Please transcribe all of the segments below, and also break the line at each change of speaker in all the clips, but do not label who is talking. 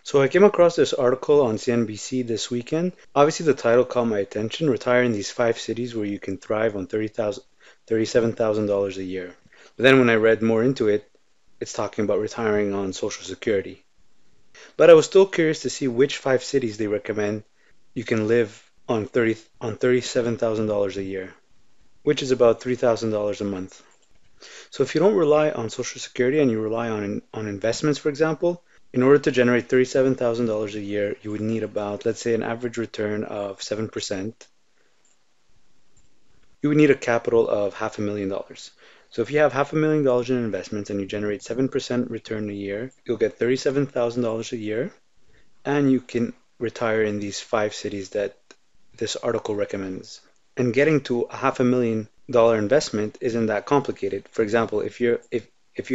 So I came across this article on CNBC this weekend. Obviously, the title caught my attention, Retire in these five cities where you can thrive on $37,000 a year. But then when I read more into it, it's talking about retiring on Social Security. But I was still curious to see which five cities they recommend you can live on $37,000 a year, which is about $3,000 a month. So if you don't rely on Social Security and you rely on investments, for example, in order to generate $37,000 a year, you would need about, let's say, an average return of 7%. You would need a capital of $500,000. So if you have $500,000 in investments and you generate 7% return a year, you'll get $37,000 a year, and you can retire in these five cities that this article recommends. And getting to a $500,000 investment isn't that complicated. For example, if you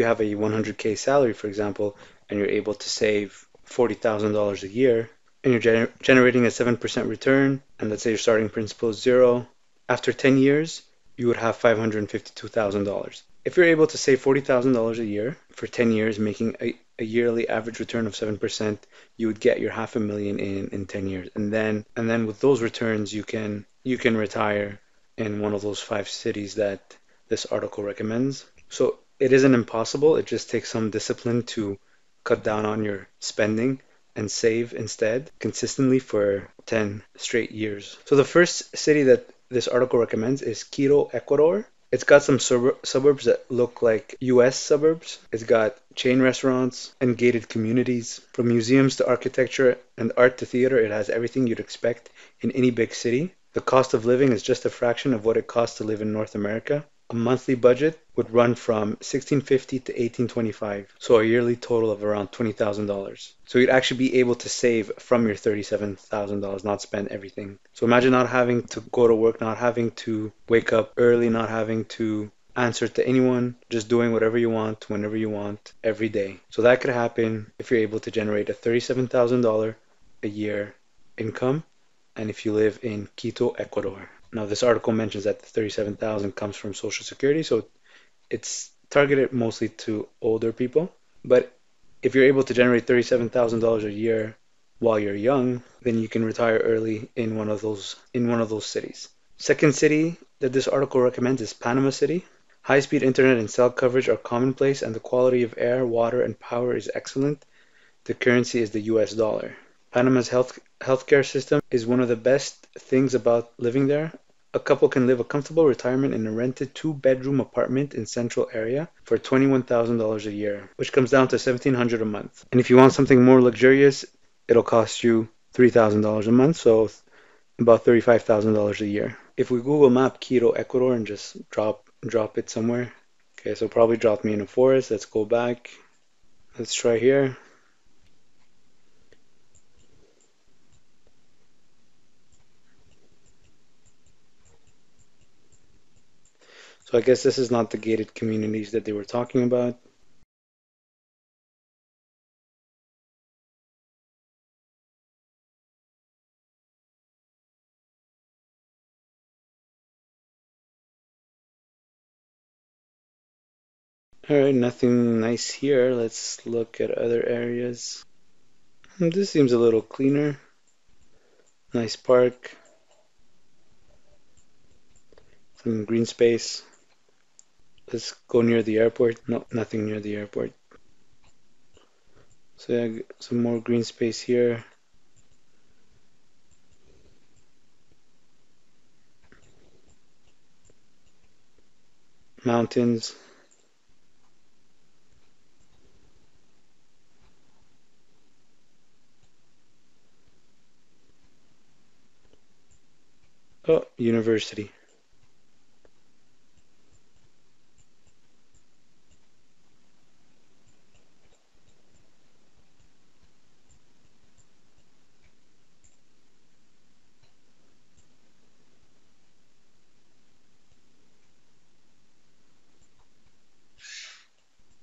have a 100K salary, for example, and you're able to save $40,000 a year, and you're generating a 7% return, and let's say your starting principal is zero, after 10 years, you would have $552,000. If you're able to save $40,000 a year for 10 years, making a yearly average return of 7%, you would get your $500,000 in 10 years. And then with those returns, you can retire in one of those five cities that this article recommends. So it isn't impossible. It just takes some discipline to cut down on your spending and save instead consistently for 10 straight years. So the first city that this article recommends is Quito, Ecuador. It's got some suburbs that look like US suburbs. It's got chain restaurants and gated communities. From museums to architecture and art to theater, it has everything you'd expect in any big city. The cost of living is just a fraction of what it costs to live in North America. A monthly budget would run from 1650 to 1825, so a yearly total of around $20,000. So you'd actually be able to save from your $37,000, not spend everything. So imagine not having to go to work, not having to wake up early, not having to answer to anyone, just doing whatever you want, whenever you want, every day. So that could happen if you're able to generate a $37,000 a year income and if you live in Quito, Ecuador. Now, this article mentions that the 37,000 comes from Social Security, so it's targeted mostly to older people. But if you're able to generate $37,000 a year while you're young, then you can retire early in one of those cities. Second city that this article recommends is Panama City. High-speed internet and cell coverage are commonplace, and the quality of air, water, and power is excellent. The currency is the US dollar. Panama's healthcare system is one of the best things about living there. A couple can live a comfortable retirement in a rented two-bedroom apartment in central area for $21,000 a year, which comes down to $1,700 a month. And if you want something more luxurious, it'll cost you $3,000 a month, so about $35,000 a year. If we Google map Quito, Ecuador, and just drop it somewhere. Okay, so probably drop me in a forest. Let's go back. Let's try here. So I guess this is not the gated communities that they were talking about. All right, nothing nice here. Let's look at other areas. This seems a little cleaner. Nice park, some green space. Let's go near the airport. No, nothing near the airport. So yeah, some more green space here. Mountains. Oh, university.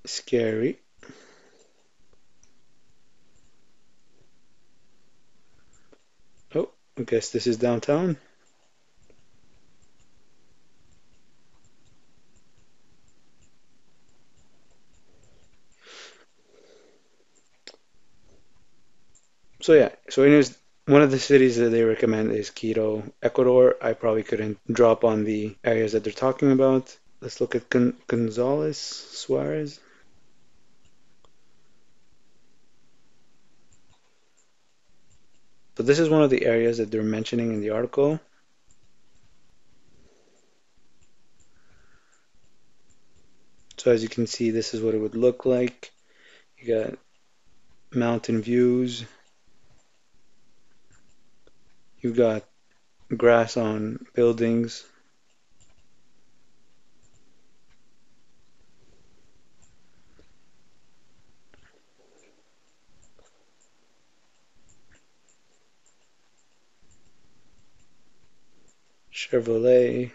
Scary. Oh, I guess this is downtown. So yeah, so anyways, one of the cities that they recommend is Quito, Ecuador. I probably couldn't drop on the areas that they're talking about. Let's look at Gonzales, Suarez. So this is one of the areas that they're mentioning in the article. So as you can see, this is what it would look like. You got mountain views. You've got grass on buildings. Chevrolet,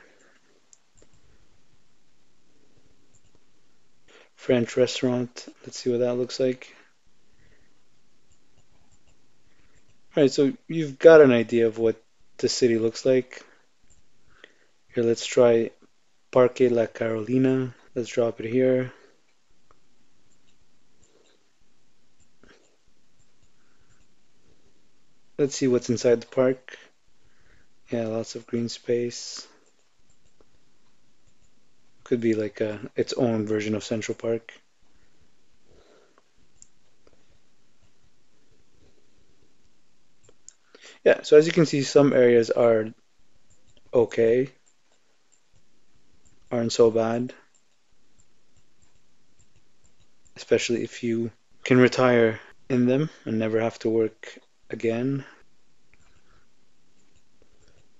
French restaurant. Let's see what that looks like. All right, so you've got an idea of what the city looks like. Here, let's try Parque La Carolina. Let's drop it here. Let's see what's inside the park. Yeah, lots of green space. Could be like its own version of Central Park. Yeah, so as you can see, some areas are okay, aren't so bad, especially if you can retire in them and never have to work again.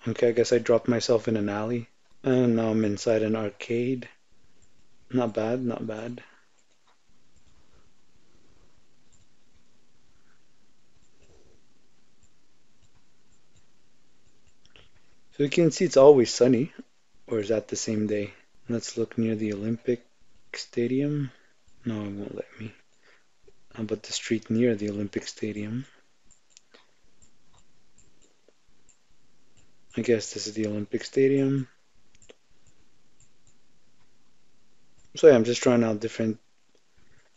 Okay, I guess I dropped myself in an alley. And now I'm inside an arcade. Not bad, not bad. So you can see it's always sunny, or is that the same day? Let's look near the Olympic Stadium. No, it won't let me. How about the street near the Olympic Stadium? I guess this is the Olympic Stadium. So yeah, I'm just trying out different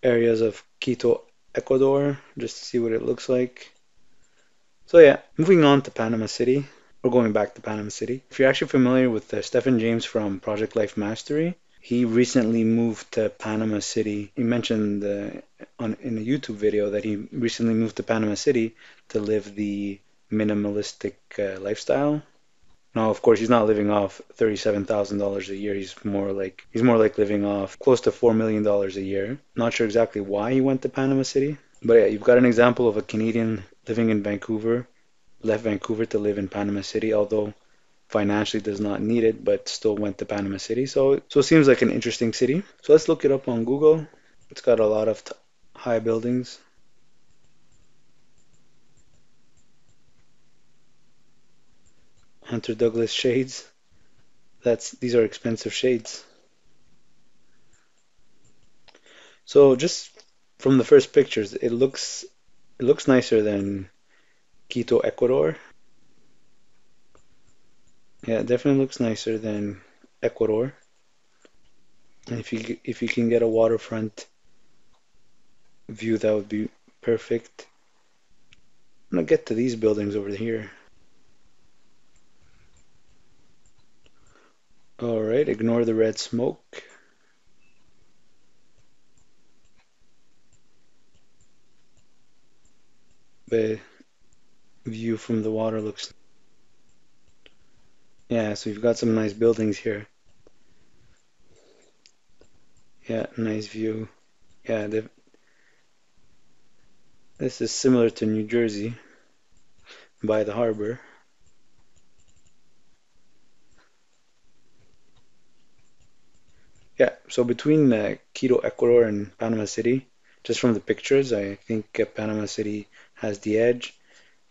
areas of Quito, Ecuador, just to see what it looks like. So yeah, moving on to Panama City. We're going back to Panama City. If you're actually familiar with Stephen James from Project Life Mastery, he recently moved to Panama City. He mentioned in a YouTube video that he recently moved to Panama City to live the minimalistic lifestyle. Now, of course, he's not living off $37,000 a year. He's more like living off close to $4 million a year. Not sure exactly why he went to Panama City, but yeah, you've got an example of a Canadian living in Vancouver, left Vancouver to live in Panama City, although financially does not need it, but still went to Panama City. So it seems like an interesting city. So let's look it up on Google. It's got a lot of high buildings. Hunter Douglas shades. These are expensive shades. So just from the first pictures, it looks nicer than Quito, Ecuador. Yeah, it definitely looks nicer than Ecuador. And if you can get a waterfront view, that would be perfect. I'm gonna get to these buildings over here. All right, ignore the red smoke. The view from the water looks. Yeah, so you've got some nice buildings here. Yeah, nice view. Yeah, this is similar to New Jersey by the harbor. Yeah, so between Quito, Ecuador, and Panama City, just from the pictures, I think Panama City has the edge.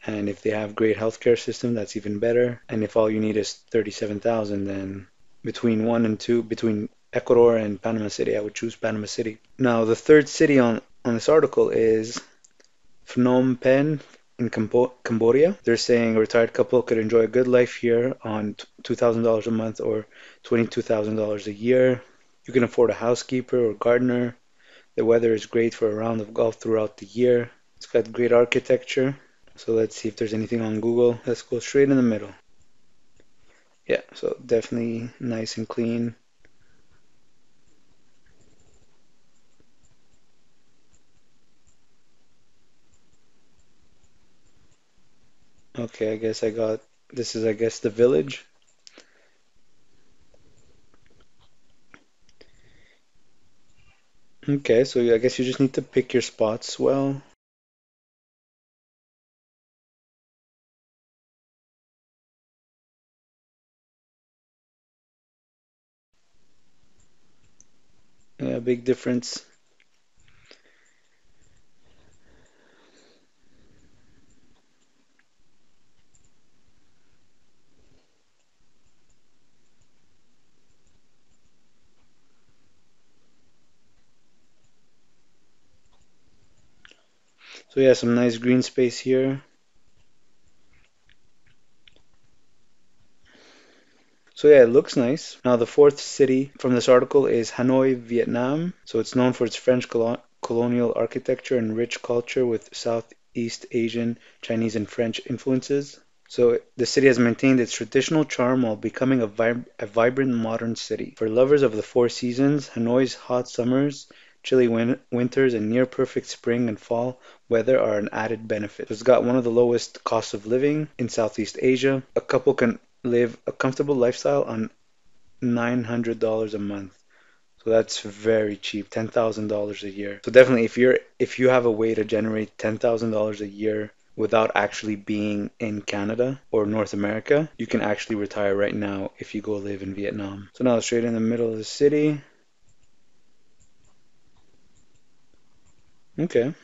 And if they have great healthcare system, that's even better. And if all you need is 37,000, then between Ecuador and Panama City, I would choose Panama City. Now, the third city on this article is Phnom Penh in Cambodia. They're saying a retired couple could enjoy a good life here on $2,000 a month or $22,000 a year. You can afford a housekeeper or gardener. The weather is great for a round of golf throughout the year. It's got great architecture. So let's see if there's anything on Google. Let's go straight in the middle. Yeah, so definitely nice and clean. Okay, I guess I got this is I guess the village. Okay, so I guess you just need to pick your spots well. Yeah, big difference. So yeah, some nice green space here. So yeah, it looks nice. Now the fourth city from this article is Hanoi, Vietnam. So it's known for its French colonial architecture and rich culture with Southeast Asian, Chinese, and French influences. So the city has maintained its traditional charm while becoming a vibrant modern city. For lovers of the four seasons, Hanoi's hot summers, chilly winters, and near perfect spring and fall weather are an added benefit. It's got one of the lowest costs of living in Southeast Asia. A couple can live a comfortable lifestyle on $900 a month. So that's very cheap, $10,000 a year. So definitely if you have a way to generate $10,000 a year without actually being in Canada or North America, you can actually retire right now if you go live in Vietnam. So now straight in the middle of the city. Okay,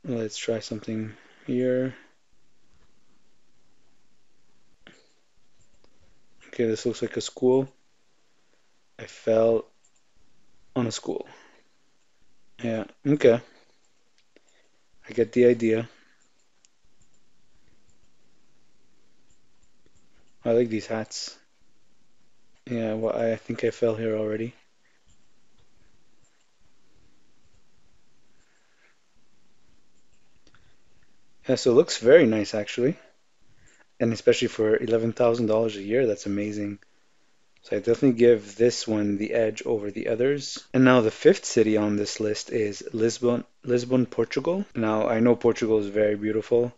let's try something here. Okay, this looks like a school. I fell on a school. Yeah, okay. I get the idea. I like these hats. Yeah, well, I think I fell here already. Yeah, so it looks very nice actually. And especially for $11,000 a year, that's amazing. So I definitely give this one the edge over the others. And now the fifth city on this list is Lisbon, Portugal. Now I know Portugal is very beautiful.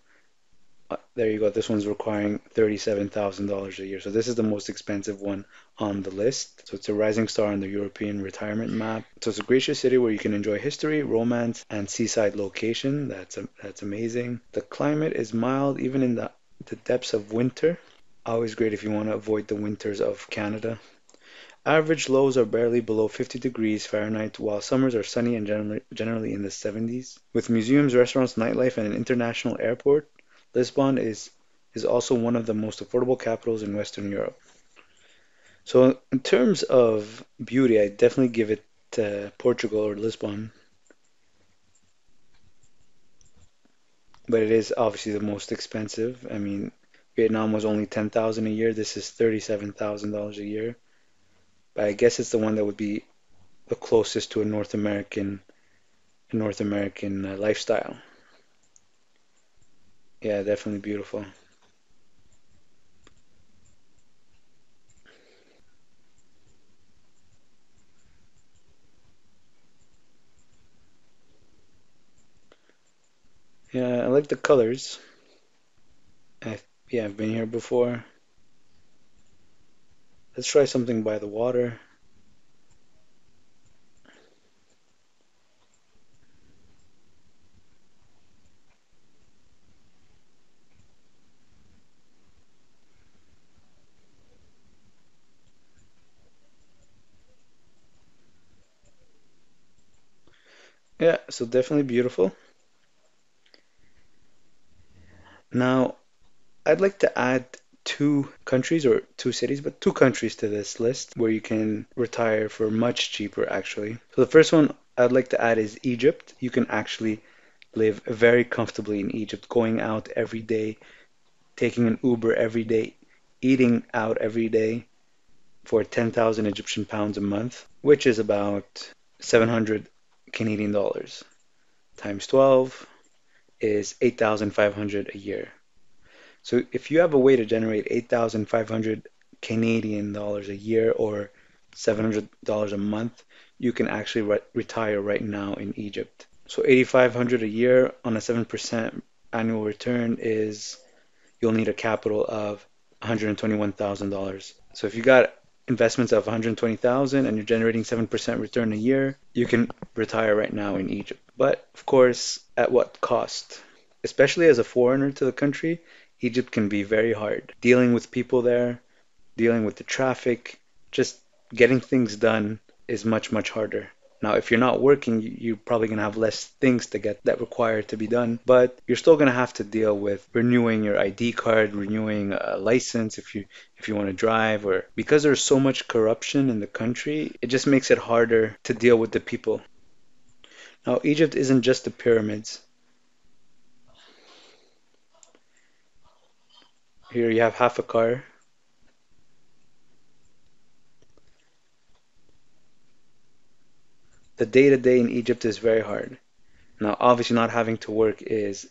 There you go. This one's requiring $37,000 a year. So this is the most expensive one on the list. So it's a rising star on the European retirement map. So it's a gracious city where you can enjoy history, romance, and seaside location. That's amazing. The climate is mild even in the depths of winter. Always great if you want to avoid the winters of Canada. Average lows are barely below 50 degrees Fahrenheit, while summers are sunny and generally in the 70s. With museums, restaurants, nightlife, and an international airport, Lisbon is also one of the most affordable capitals in Western Europe. So, in terms of beauty, I definitely give it to Portugal or Lisbon, but it is obviously the most expensive. I mean, Vietnam was only 10,000 a year. This is $37,000 a year. But I guess it's the one that would be the closest to a North American lifestyle. Yeah, definitely beautiful. Yeah, I like the colors. I, yeah, I've been here before. Let's try something by the water. Yeah, so definitely beautiful. Now, I'd like to add two countries or two cities, but two countries to this list where you can retire for much cheaper, actually. So the first one I'd like to add is Egypt. You can actually live very comfortably in Egypt, going out every day, taking an Uber every day, eating out every day for 10,000 Egyptian pounds a month, which is about 700 Canadian dollars times 12. is 8,500 a year. So if you have a way to generate 8,500 Canadian dollars a year or $700 a month, you can actually retire right now in Egypt. So 8,500 a year on a 7% annual return is you'll need a capital of $121,000. So if you got investments of 120,000 and you're generating 7% return a year, you can retire right now in Egypt. But of course, at what cost? Especially as a foreigner to the country, Egypt can be very hard. Dealing with people there, dealing with the traffic, just getting things done is much, much harder. Now, if you're not working, you're probably going to have less things to get that require to be done, but you're still going to have to deal with renewing your ID card, renewing a license if you want to drive, or because there's so much corruption in the country, it just makes it harder to deal with the people. Now, Egypt isn't just the pyramids. Here you have half a car. The day to day in Egypt is very hard. Now, obviously, not having to work is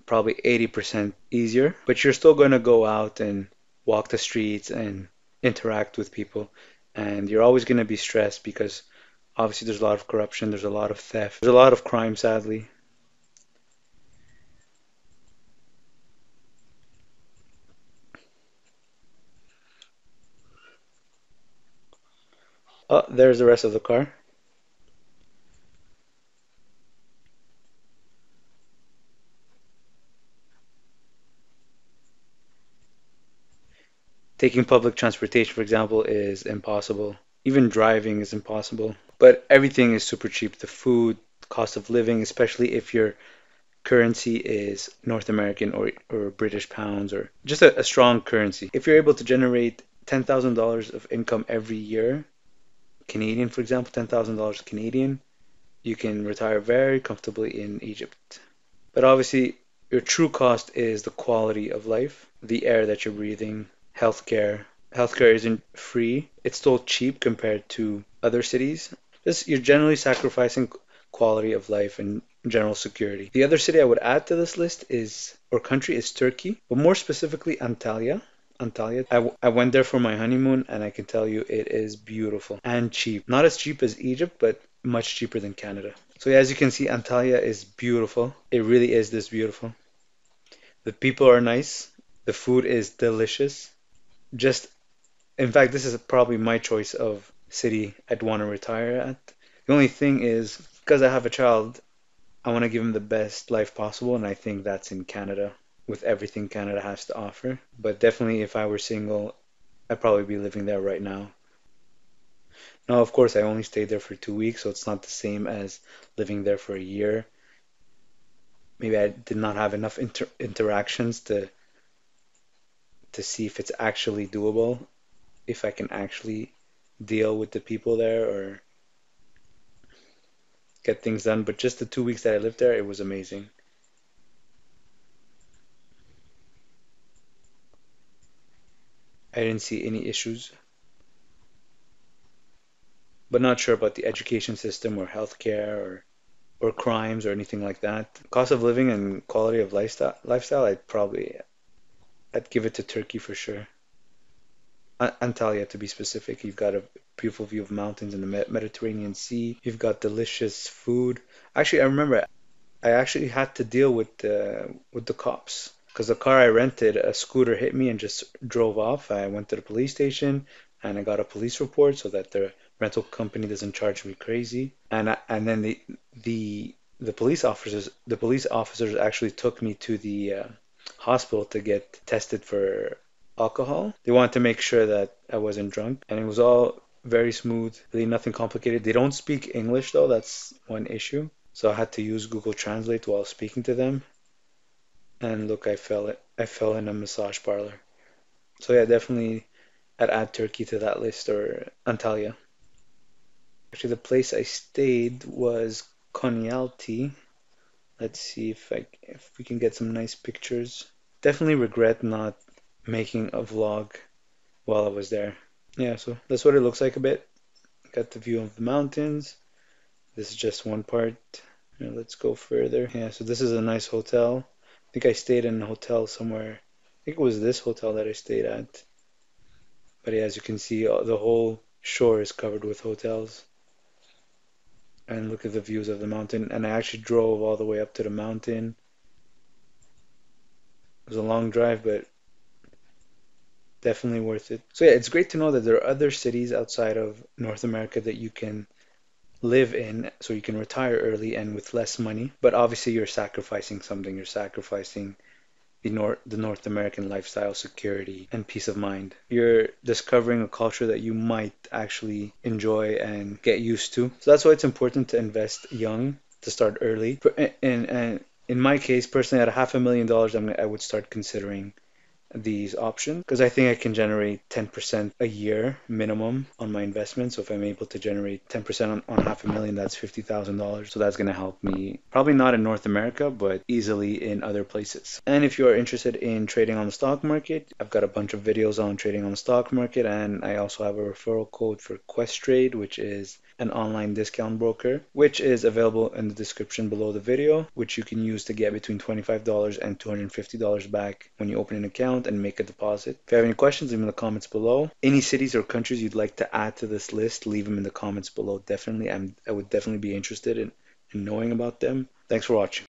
probably 80% easier, but you're still going to go out and walk the streets and interact with people. And you're always going to be stressed because obviously there's a lot of corruption, there's a lot of theft, there's a lot of crime, sadly. Oh, there's the rest of the car. Taking public transportation, for example, is impossible. Even driving is impossible. But everything is super cheap. The food, cost of living, especially if your currency is North American or British pounds or just a strong currency. If you're able to generate $10,000 of income every year, Canadian, for example, $10,000 Canadian, you can retire very comfortably in Egypt. But obviously, your true cost is the quality of life, the air that you're breathing, healthcare. Healthcare isn't free. It's still cheap compared to other cities. Just you're generally sacrificing quality of life and general security. The other city I would add to this list is, or country, is Turkey, but more specifically Antalya. Antalya. I went there for my honeymoon and I can tell you it is beautiful and cheap. Not as cheap as Egypt, but much cheaper than Canada. So yeah, as you can see, Antalya is beautiful. It really is this beautiful. The people are nice. The food is delicious. Just, in fact, this is probably my choice of city I'd want to retire at. The only thing is, because I have a child, I want to give him the best life possible, and I think that's in Canada, with everything Canada has to offer. But definitely, if I were single, I'd probably be living there right now. Now, of course, I only stayed there for 2 weeks, so it's not the same as living there for a year. Maybe I did not have enough interactions to see if it's actually doable, if I can actually deal with the people there or get things done. But just the 2 weeks that I lived there, it was amazing. I didn't see any issues, but not sure about the education system or healthcare or crimes or anything like that. Cost of living and quality of lifestyle, I'd give it to Turkey for sure. Antalya to be specific. You've got a beautiful view of mountains and the Mediterranean Sea. You've got delicious food. Actually, I remember I actually had to deal with the cops because the car I rented, a scooter hit me and just drove off. I went to the police station and I got a police report so that the rental company doesn't charge me crazy. And then the police officers actually took me to the hospital to get tested for alcohol. They wanted to make sure that I wasn't drunk, and it was all very smooth, really nothing complicated. They don't speak English though, that's one issue. So I had to use Google Translate while speaking to them. And look, I fell in a massage parlor. So yeah, definitely I'd add Turkey to that list or Antalya. Actually, the place I stayed was Konyaaltı. Let's see if we can get some nice pictures. Definitely regret not making a vlog while I was there. Yeah, so that's what it looks like a bit. Got the view of the mountains. This is just one part. Here, let's go further. Yeah, so this is a nice hotel. I think I stayed in a hotel somewhere. I think it was this hotel that I stayed at. But yeah, as you can see, the whole shore is covered with hotels. And look at the views of the mountain. And I actually drove all the way up to the mountain. It was a long drive, but definitely worth it. So yeah, it's great to know that there are other cities outside of North America that you can live in so you can retire early and with less money. But obviously you're sacrificing something. You're sacrificing the North American lifestyle, security, and peace of mind. You're discovering a culture that you might actually enjoy and get used to. So that's why it's important to invest young, to start early. And in my case, personally, at a $500,000, I would start considering these options because I think I can generate 10% a year minimum on my investment. So if I'm able to generate 10% on $500,000, that's $50,000. So that's going to help me probably not in North America, but easily in other places. And if you are interested in trading on the stock market, I've got a bunch of videos on trading on the stock market, and I also have a referral code for Questrade, which is an online discount broker, which is available in the description below the video, which you can use to get between $25 and $250 back when you open an account and make a deposit. If you have any questions, leave them in the comments below. Any cities or countries you'd like to add to this list, leave them in the comments below. Definitely, I would definitely be interested in knowing about them. Thanks for watching.